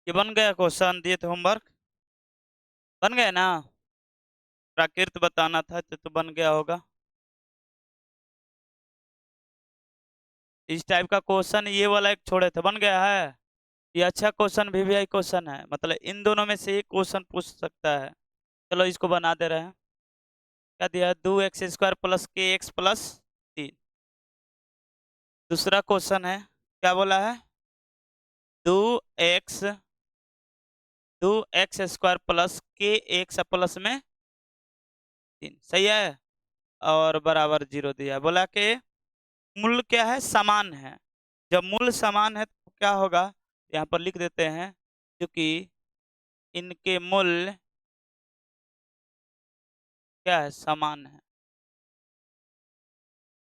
ये बन गया क्वेश्चन, दिए थे होमवर्क, बन गया ना। प्राकृत बताना था तो बन गया होगा। इस टाइप का क्वेश्चन ये वाला एक छोड़े थे, बन गया है। ये अच्छा क्वेश्चन वीवीआई क्वेश्चन है, मतलब इन दोनों में से एक क्वेश्चन पूछ सकता है। चलो इसको बना दे रहे हैं। क्या दिया है? 2x² प्लस के एक्स प्लस 3। दूसरा क्वेश्चन है, क्या बोला है? 2x 2x² प्लस के एक्स प्लस में 3, सही है। और बराबर 0 दिया है। बोला कि मूल क्या है? समान है। जब मूल समान है तो क्या होगा? यहाँ पर लिख देते हैं, क्योंकि इनके मूल क्या है? समान है।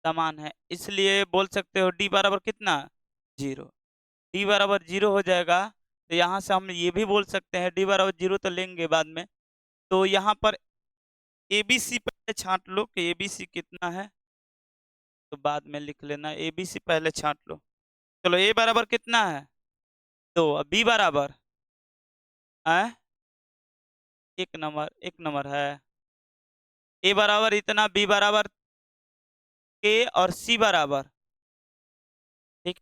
समान है, इसलिए बोल सकते हो डी बराबर कितना? 0। डी बराबर 0 हो जाएगा। तो यहाँ से हम ये भी बोल सकते हैं, डी बराबर 0 तो लेंगे बाद में। तो यहाँ पर एबीसी पहले छांट लो कि एबीसी कितना है, तो बाद में लिख लेना। एबीसी पहले छांट लो। चलो ए बराबर कितना है? 2। अब बी बराबर है 1 नंबर है। ए बराबर इतना, बी बराबर के और सी बराबर, ठीक।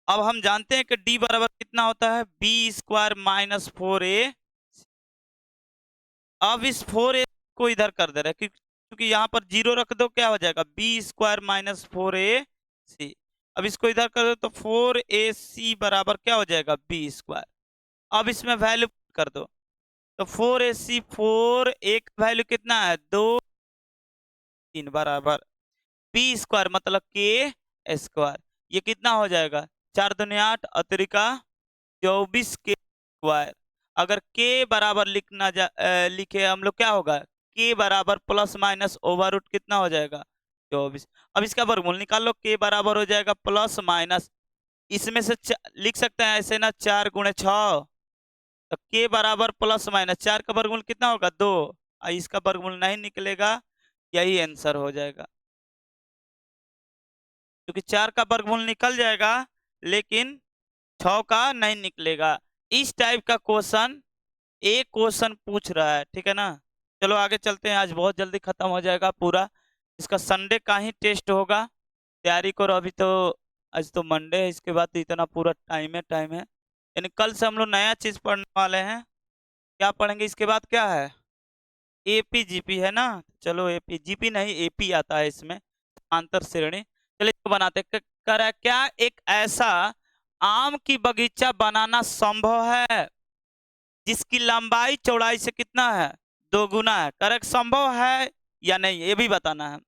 अब हम जानते हैं कि डी बराबर कितना होता है? बी² माइनस 4a। अब इस 4a को इधर कर दे रहे हैं, क्योंकि यहाँ पर 0 रख दो, क्या हो जाएगा? बी² माइनस 4ac। अब इसको इधर कर दो तो 4ac बराबर क्या हो जाएगा? बी²। अब इसमें वैल्यू कर दो तो 4ac 4 एक वैल्यू कितना है? 2 3 बराबर बी² मतलब के²। ये कितना हो जाएगा? 4 दूनी 8 अतिरिका 24 के²। अगर के बराबर लिखे हम लोग, क्या होगा? के बराबर प्लस माइनस ओवर रूट कितना हो जाएगा? 24। अब इसका वर्गमूल निकाल लो, के बराबर हो जाएगा प्लस माइनस, इसमें से लिख सकते हैं ऐसे ना, 4 गुणे 6। तो के बराबर प्लस माइनस 4 का वर्गमूल कितना होगा? 2। इसका वर्गमूल नहीं निकलेगा, यही आंसर हो जाएगा। क्योंकि 4 का वर्गमूल निकल जाएगा लेकिन 6 का नहीं निकलेगा। इस टाइप का क्वेश्चन एक क्वेश्चन पूछ रहा है, ठीक है ना। चलो आगे चलते हैं, आज बहुत जल्दी खत्म हो जाएगा पूरा। इसका संडे का ही टेस्ट होगा, तैयारी करो अभी तो। आज तो मंडे है, इसके बाद तो इतना पूरा टाइम है। यानी कल से हम लोग नया चीज पढ़ने वाले हैं। क्या पढ़ेंगे इसके बाद? क्या है? एपी जीपी है ना। चलो एपी जीपी नहीं, एपी आता है इसमें, आंतर श्रेणी। चलिए इसको बनाते करा। क्या एक ऐसा आम की बगीचा बनाना संभव है जिसकी लंबाई चौड़ाई से कितना है? 2 गुना है। करेक्ट, संभव है या नहीं ये भी बताना है।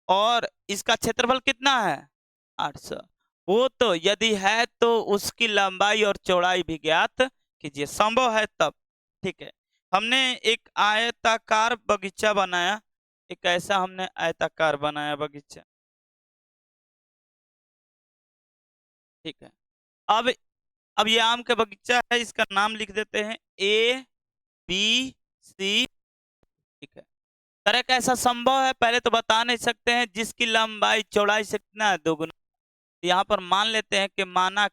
और इसका क्षेत्रफल कितना है? 800। वो तो यदि है तो उसकी लंबाई और चौड़ाई भी ज्ञात कीजिए। संभव है तब, ठीक है। हमने एक आयताकार बगीचा बनाया, एक ऐसा हमने आयताकार बनाया बगीचा, ठीक है। अब अब ये आम का बगीचा है, इसका नाम लिख देते हैं ए बी सी, ठीक है। करेक्ट, ऐसा संभव है पहले तो बता नहीं सकते हैं, जिसकी लंबाई चौड़ाई से कितना है? 2 गुना। यहाँ पर मान लेते हैं कि माना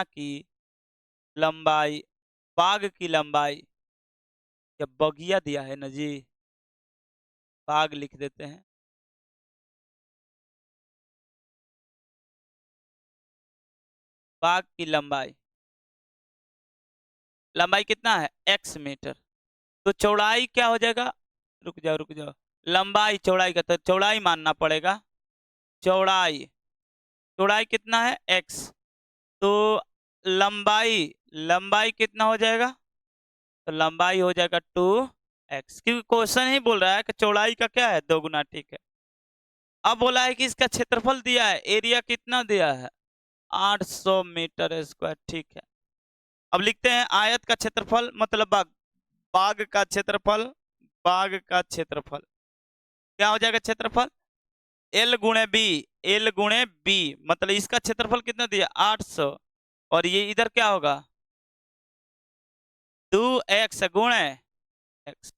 की लंबाई, बाग की लंबाई, या बगिया दिया है ना जी, बाग लिख देते हैं। बाग की लंबाई कितना है? x metre. तो चौड़ाई क्या हो जाएगा? रुक जाओ, लंबाई चौड़ाई का तो चौड़ाई मानना पड़ेगा। चौड़ाई चौड़ाई कितना है? x। तो लंबाई लंबाई कितना हो जाएगा? तो लंबाई हो जाएगा 2x, क्योंकि क्वेश्चन ही बोल रहा है कि चौड़ाई का क्या है? 2 गुना, ठीक है। अब बोला है कि इसका क्षेत्रफल दिया है, एरिया कितना दिया है? 800 मीटर स्क्वायर, ठीक है। अब लिखते हैं आयत का क्षेत्रफल, मतलब बाग का क्षेत्रफल। बाग का क्षेत्रफल क्या हो जाएगा? क्षेत्रफल L गुणे बी, मतलब इसका क्षेत्रफल कितना दिया? 800। और ये इधर क्या होगा? 2x गुणे x,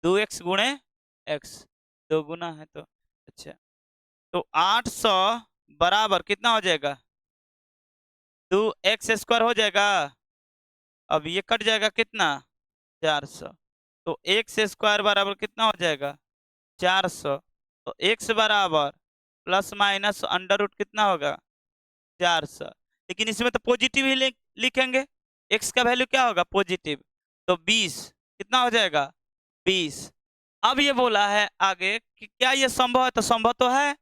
2x गुणे x, 2 गुना है तो अच्छा। तो 800 बराबर कितना हो जाएगा? 2x स्क्वायर हो जाएगा। अब ये कट जाएगा कितना 400, तो x स्क्वायर बराबर कितना हो जाएगा 400। तो x बराबर प्लस माइनस अंडर रूट कितना होगा 400। लेकिन इसमें तो पॉजिटिव ही लिखेंगे, x का वैल्यू क्या होगा पॉजिटिव, तो 20 कितना हो जाएगा 20। अब ये बोला है आगे कि क्या ये संभव है, तो संभव तो है।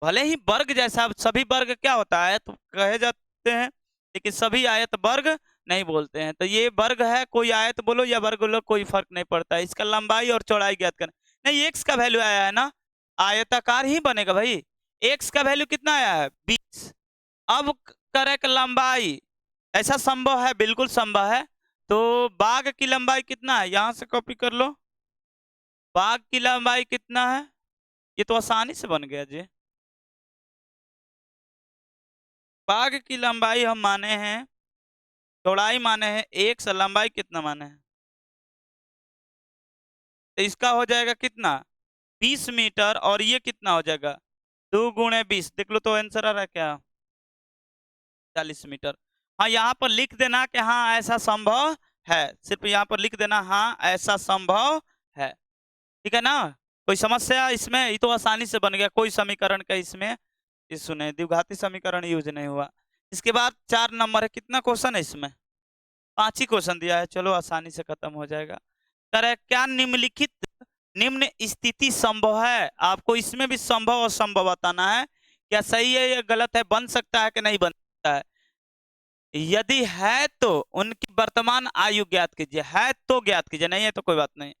भले ही वर्ग जैसा सभी वर्ग क्या होता है तो कहे जाते हैं, लेकिन सभी आयत वर्ग नहीं बोलते हैं। तो ये वर्ग है, कोई आयत बोलो या वर्ग बोलो कोई फर्क नहीं पड़ता है। इसका लंबाई और चौड़ाई ज्ञात करना, नहीं एक्स का वैल्यू आया है ना, आयताकार ही बनेगा भाई। एक्स का वैल्यू कितना आया है 20। अब करे कि लंबाई, ऐसा संभव है, बिल्कुल संभव है। तो बाघ की लंबाई कितना है, यहां से कॉपी कर लो। बाघ की लंबाई कितना है, ये तो आसानी से बन गया जी। बाघ की लंबाई हम माने हैं, चौड़ाई माने हैं x, लंबाई कितना माने हैं, तो इसका हो जाएगा कितना 20 मीटर, और ये कितना हो जाएगा 2 गुणे 20, देख लो तो आंसर आ रहा है क्या 40 मीटर। हाँ यहाँ पर लिख देना कि हाँ ऐसा संभव है, सिर्फ यहाँ पर लिख देना हाँ ऐसा संभव है, ठीक है ना। कोई समस्या इसमें, ये तो आसानी से बन गया, कोई समीकरण का इसमें इशू नहीं, द्विघाती समीकरण यूज नहीं हुआ। इसके बाद 4 नंबर है, कितना क्वेश्चन है इसमें 5 ही क्वेश्चन दिया है, चलो आसानी से खत्म हो जाएगा। कह क्या निम्नलिखित निम्न स्थिति संभव है, आपको इसमें भी संभव और संभव बताना है, क्या सही है या गलत है, बन सकता है कि नहीं बन सकता है। यदि है तो उनकी वर्तमान आयु ज्ञात कीजिए, है तो ज्ञात कीजिए, नहीं है तो कोई बात नहीं।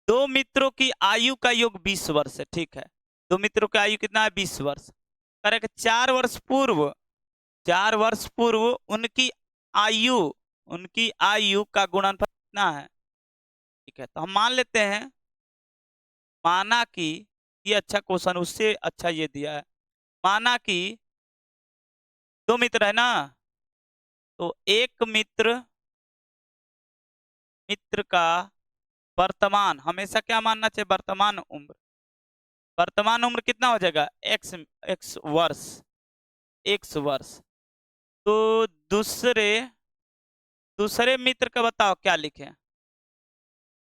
दो मित्रों की आयु का योग 20 वर्ष है, ठीक है, दो मित्रों की आयु कितना है 20 वर्ष। करेक्ट, 4 वर्ष पूर्व आयु उनकी आयु का गुणनफल कितना है, ठीक है। तो हम मान लेते हैं, माना कि ये अच्छा क्वेश्चन, उससे अच्छा ये दिया है। माना कि दो मित्र है ना, तो एक मित्र का वर्तमान हमेशा क्या मानना चाहिए, वर्तमान उम्र कितना हो जाएगा एक्स वर्ष, एक्स वर्ष। तो दूसरे दूसरे मित्र का बताओ क्या लिखें,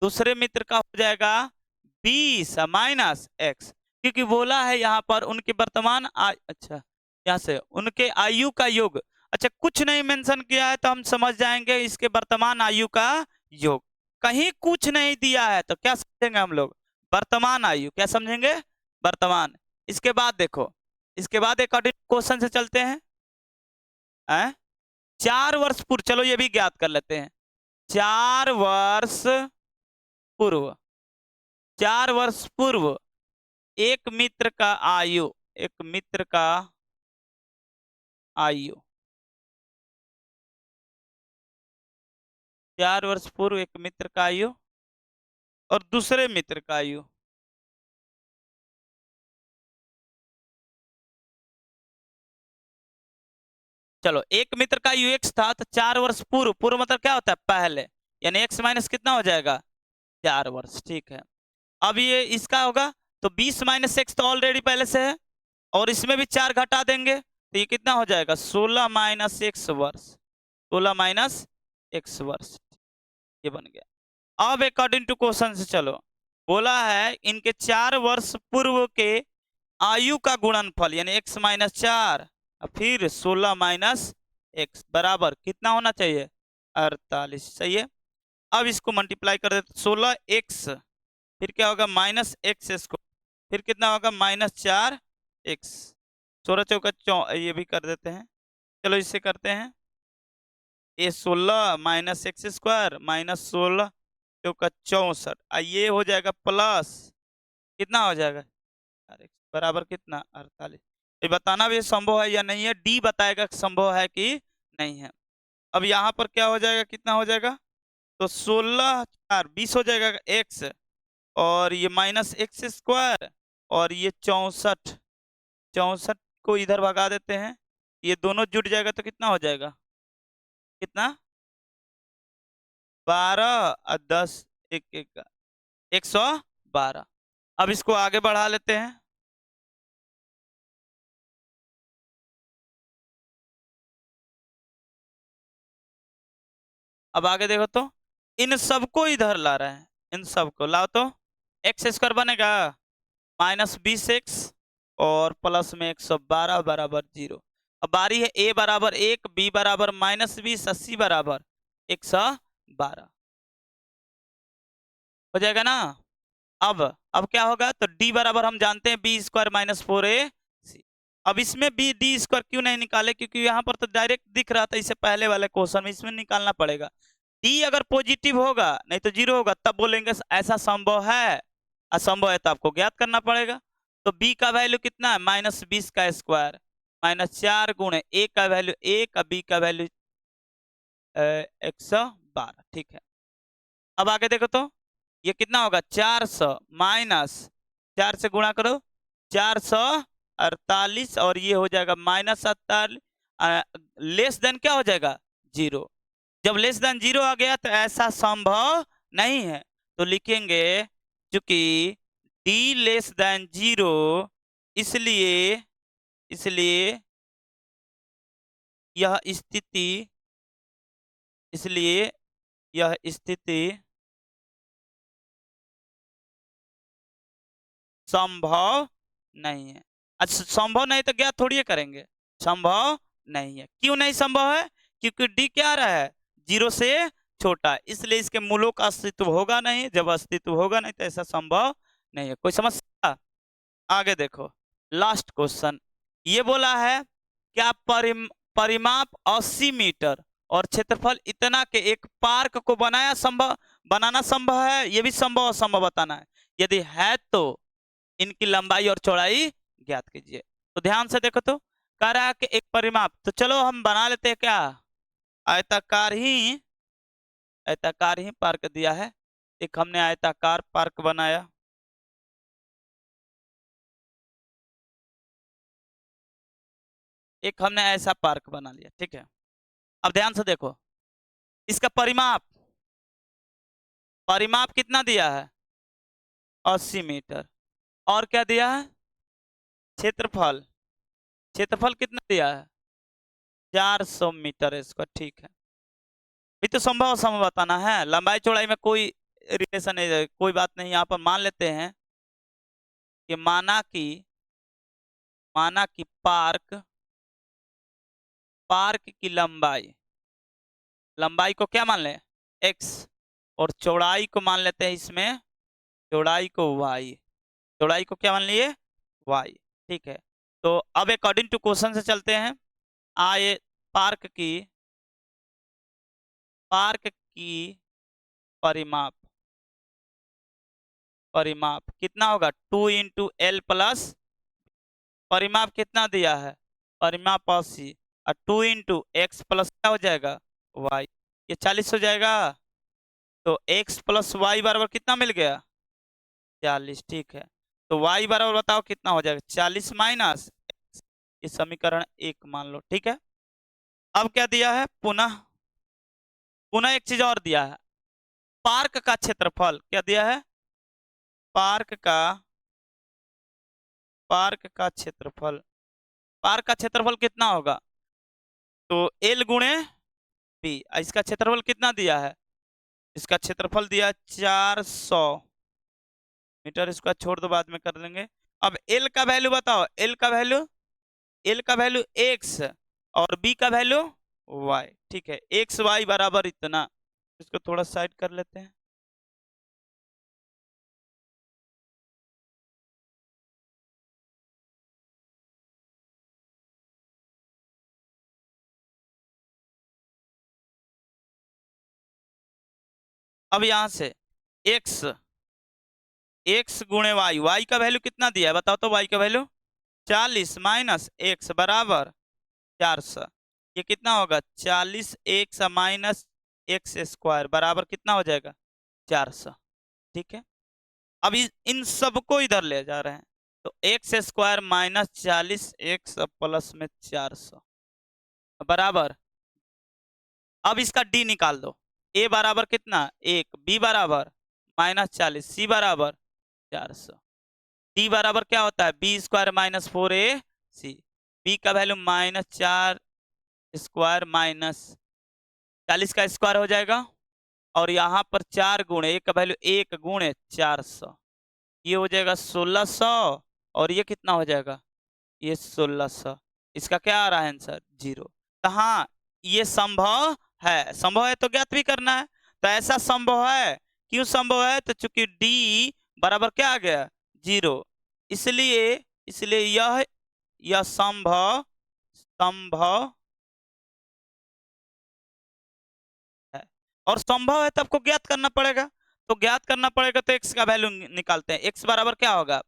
दूसरे मित्र का हो जाएगा 20 माइनस एक्स, क्योंकि बोला है यहाँ पर उनके वर्तमान अच्छा यहाँ से उनके आयु का योग, अच्छा कुछ नहीं मेंशन किया है तो हम समझ जाएंगे इसके वर्तमान आयु का योग। कहीं कुछ नहीं दिया है तो क्या समझेंगे हम लोग, वर्तमान आयु, क्या समझेंगे वर्तमान। इसके बाद देखो, इसके बाद एक क्वेश्चन से चलते हैं। 4 वर्ष पूर्व, चलो ये भी ज्ञात कर लेते हैं। 4 वर्ष पूर्व, 4 वर्ष पूर्व एक मित्र का आयु, एक मित्र का आयु, 4 वर्ष पूर्व एक मित्र का आयु और दूसरे मित्र का आयु, चलो एक मित्र का आयु x था, तो 4 वर्ष पूर्व, पूर्व मतलब क्या होता है पहले, यानी x माइनस कितना हो जाएगा 4 वर्ष, ठीक है। अब ये इसका होगा तो 20 माइनस एक्स तो ऑलरेडी पहले से है, और इसमें भी 4 घटा देंगे तो ये कितना हो जाएगा 16 माइनस एक्स वर्ष, 16 माइनस एक्स वर्ष, ये बन गया। अब अकॉर्डिंग टू क्वेश्चन से चलो, बोला है इनके 4 वर्ष पूर्व के आयु का गुणनफल यानी एक्स माइनस 4 फिर 16 माइनस एक्स बराबर कितना होना चाहिए 48, सही है। अब इसको मल्टीप्लाई कर देते 16 एक्स, फिर क्या होगा माइनस एक्स स्क्वायर, फिर कितना होगा माइनस 4 एक्स, 16 चौका ये भी कर देते हैं, चलो इससे करते हैं। ये 16 माइनस एक्स स्क्वायर माइनस 16 चौका 64, ये हो जाएगा प्लस कितना हो जाएगा बराबर कितना 48। ये बताना भी संभव है या नहीं है, डी बताएगा संभव है कि नहीं है। अब यहाँ पर क्या हो जाएगा, कितना हो जाएगा, तो 16 4 20 हो जाएगा एक्स, और ये माइनस एक्स स्क्वायर, और ये 64, 64 को इधर भगा देते हैं, ये दोनों जुट जाएगा तो कितना हो जाएगा, कितना 12 और 10 एक एक 112। अब इसको आगे बढ़ा लेते हैं, अब आगे देखो तो इन सबको इधर ला रहे हैं, इन सबको लाओ तो एक्स स्क्वायर बनेगा -20x और प्लस में 112 बराबर 0। अब बारी है a बराबर 1, b बराबर -20 और c बराबर 112 हो जाएगा ना। अब क्या होगा तो d बराबर हम जानते हैं b स्क्वायर -4ac। अब इसमें b d स्क्वायर क्यों नहीं निकाले, क्योंकि यहाँ पर तो डायरेक्ट दिख रहा था इससे पहले वाले क्वेश्चन में, इसमें निकालना पड़ेगा। d अगर पॉजिटिव होगा नहीं तो 0 होगा तब बोलेंगे ऐसा संभव है, असंभव है तो आपको ज्ञात करना पड़ेगा। तो b का वैल्यू कितना है -20 का स्क्वायर -4 गुणे a का वैल्यू 1 b का वैल्यू 112। ठीक है, अब आगे देखो तो ये कितना होगा 400 माइनस 4 से गुणा करो 448 और ये हो जाएगा -48 लेस देन क्या हो जाएगा 0। जब लेस देन 0 आ गया तो ऐसा संभव नहीं है, तो लिखेंगे चूंकि d लेस देन 0 इसलिए इसलिए यह स्थिति इसलिए यह स्थिति संभव नहीं है। अच्छा संभव नहीं तो क्या थोड़ी करेंगे, संभव नहीं है। क्यों नहीं संभव है, क्योंकि डी क्या आ रहा है 0 से छोटा है, इसलिए इसके मूलों का अस्तित्व होगा नहीं। जब अस्तित्व होगा नहीं तो ऐसा संभव नहीं है। कोई समस्या? आगे देखो लास्ट क्वेश्चन, ये बोला है क्या परिमाप 80 मीटर और क्षेत्रफल इतना के एक पार्क को बनाना संभव है, ये भी संभव असंभव बताना है। यदि है तो इनकी लंबाई और चौड़ाई ज्ञात कीजिए। तो ध्यान से देखो तो कह रहा है कि एक परिमाप, तो चलो हम बना लेते हैं क्या, आयताकार ही पार्क दिया है। एक हमने आयताकार पार्क बनाया, एक हमने ऐसा पार्क बना लिया। ठीक है, अब ध्यान से देखो इसका परिमाप कितना दिया है 80 मीटर और क्या दिया है क्षेत्रफल कितना दिया है 400 मीटर स्क्वायर। ठीक है, ये तो संभव असंभव बताना है, लंबाई चौड़ाई में कोई रिलेशन नहीं है, कोई बात नहीं। यहाँ पर मान लेते हैं कि माना कि पार्क की लंबाई को क्या मान ले x और चौड़ाई को मान लेते हैं इसमें, चौड़ाई को क्या मान लिए y। ठीक है, तो अब अकॉर्डिंग टू क्वेश्चन से चलते हैं। आए पार्क की परिमाप कितना होगा 2 इंटू एल प्लस, परिमाप कितना दिया है परिमाप 80 और 2 इंटू एक्स प्लस क्या हो जाएगा y, ये 40 हो जाएगा। तो x प्लस वाई बराबर कितना मिल गया 40। ठीक है, तो y बराबर बताओ कितना हो जाएगा 40 माइनस, ये समीकरण 1 मान लो। ठीक है, अब क्या दिया है पुनः एक चीज और दिया है, पार्क का क्षेत्रफल क्या दिया है, पार्क का क्षेत्रफल कितना होगा तो L गुणे B। इसका क्षेत्रफल कितना दिया है, इसका क्षेत्रफल दिया 400 मीटर, इसका छोड़ दो बाद में कर लेंगे। अब L का वैल्यू बताओ, L का वैल्यू x और B का वैल्यू y। ठीक है, x y बराबर इतना, इसको थोड़ा साइड कर लेते हैं। अब यहां से x गुणे y का वैल्यू कितना दिया है बताओ तो, y का वैल्यू 40 माइनस x बराबर 400, ये कितना होगा 40 x माइनस एक्स स्क्वायर बराबर कितना हो जाएगा 400। ठीक है, अब इन सबको इधर ले जा रहे हैं, तो x square minus 40 x plus में 400 बराबर, अब इसका d निकाल दो, a बराबर कितना 1, b बराबर -40, c बराबर 400, d बराबर क्या होता है b square minus 4ac, b का वैल्यू -4 स्क्वायर माइनस 40 का स्क्वायर हो जाएगा और यहाँ पर 4 गुणे 1 का वैल्यू 1 गुणे 400, ये हो जाएगा 1600 और ये कितना हो जाएगा, ये 1600। इसका क्या आ रहा है आंसर, 0। तो हाँ, ये संभव है, संभव है तो ज्ञात भी करना है। तो ऐसा संभव है, क्यों संभव है, तो चूंकि d बराबर क्या आ गया, 0, इसलिए इसलिए यह संभव संभव है। और संभव है तो आपको ज्ञात करना पड़ेगा, तो ज्ञात करना पड़ेगा तो x का वैल्यू निकालते हैं। x बराबर क्या होगा,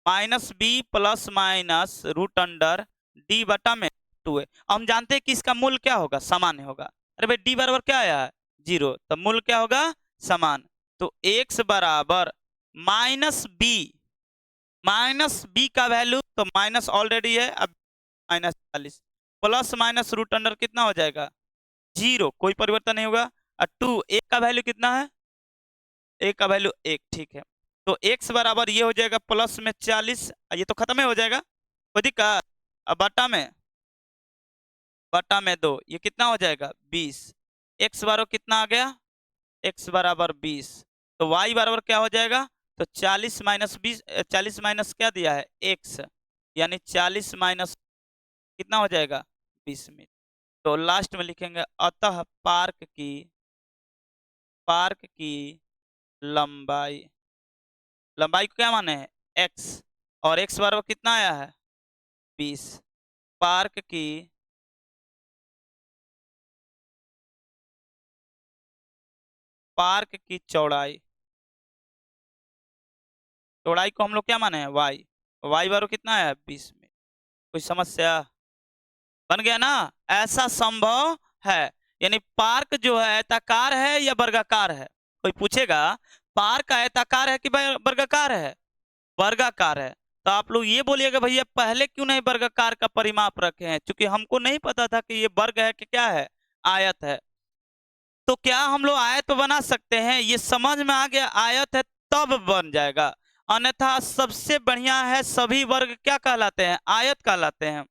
-b plus minus root under d बटा में 2 है। हम जानते हैं कि इसका मूल क्या होगा, सामान्य होगा। अरे भाई d बराबर क्या आया है, 0, तो मूल क्या होगा, समान। तो x बराबर -b का वैल्यू तो माइनस ऑलरेडी है, अब -40 प्लस माइनस रूट अंडर कितना हो जाएगा, 0, कोई परिवर्तन नहीं होगा। और 2 एक का वैल्यू कितना है, एक का वैल्यू 1, ठीक है। तो x बराबर ये हो जाएगा प्लस में 40, ये तो खत्म ही हो जाएगा, कोई दिक्कत। अब बटा में 2, ये कितना हो जाएगा, 20। x बराबर कितना आ गया, x बराबर 20। तो y बराबर क्या हो जाएगा, तो 40 माइनस 20, 40 माइनस क्या दिया है, x, यानी 40 माइनस कितना हो जाएगा, 20 मीटर। तो लास्ट में लिखेंगे अतः पार्क की लंबाई, लंबाई को क्या माने है, x, और x बराबर कितना आया है, 20। पार्क की चौड़ाई, चौड़ाई को हम लोग क्या माने हैं, y, y बराबर कितना है, 20 मीटर। कोई समस्या, बन गया ना। ऐसा संभव है, यानी पार्क जो है आयताकार है या वर्गाकार है, कोई पूछेगा पार्क आयताकार है कि वर्गाकार है, वर्गाकार है। तो आप लोग ये बोलिएगा भैया पहले क्यों नहीं वर्गाकार का परिमाप रखे हैं, क्योंकि हमको नहीं पता था कि ये वर्ग है कि क्या है, आयत है। तो क्या हम लोग आयत बना सकते हैं, ये समझ में आ गया, आयत है तब बन जाएगा, अन्यथा सबसे बढ़िया है सभी वर्ग क्या कहलाते हैं, आयत कहलाते हैं।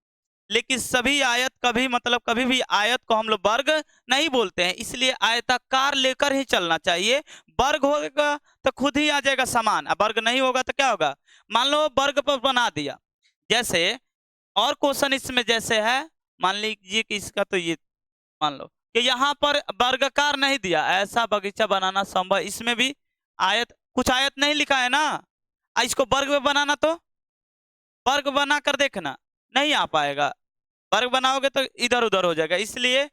लेकिन सभी आयत कभी मतलब कभी भी आयत को हम लोग वर्ग नहीं बोलते हैं, इसलिए आयताकार लेकर ही चलना चाहिए। वर्ग होगा तो खुद ही आ जाएगा समान, अब वर्ग नहीं होगा तो क्या होगा, मान लो वर्ग पर बना दिया, जैसे और क्वेश्चन इसमें जैसे है, मान लीजिए कि इसका तो ये मान लो कि यहाँ पर वर्गाकार नहीं दिया, ऐसा बगीचा बनाना संभव, इसमें भी आयत, कुछ आयत नहीं लिखा है ना, इसको वर्ग में बनाना तो वर्ग बना कर देखना, नहीं आ पाएगा, वर्ग बनाओगे तो इधर उधर हो जाएगा। इसलिए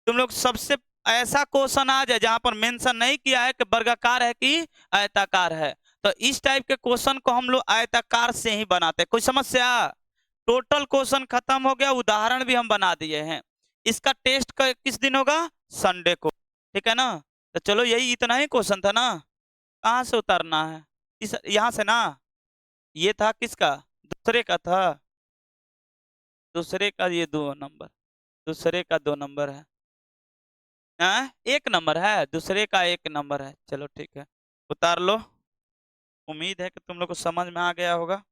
तुम लोग सबसे ऐसा क्वेश्चन आ जाए जहां पर मेंशन नहीं किया है कि वर्गाकार है कि आयताकार है, तो इस टाइप के क्वेश्चन को हम लोग आयताकार से ही बनाते हैं। कोई समस्या, टोटल क्वेश्चन खत्म हो गया, उदाहरण भी हम बना दिए हैं। इसका टेस्ट किस दिन होगा, संडे को, ठीक है ना। तो चलो यही इतना ही क्वेश्चन था ना, कहाँ से उतारना है, इस यहाँ से ना, ये था किसका, दूसरे का था, दूसरे का ये 2 नंबर, दूसरे का 2 नंबर है, हाँ 1 नंबर है, दूसरे का 1 नंबर है। चलो ठीक है, उतार लो। उम्मीद है कि तुम लोग को समझ में आ गया होगा।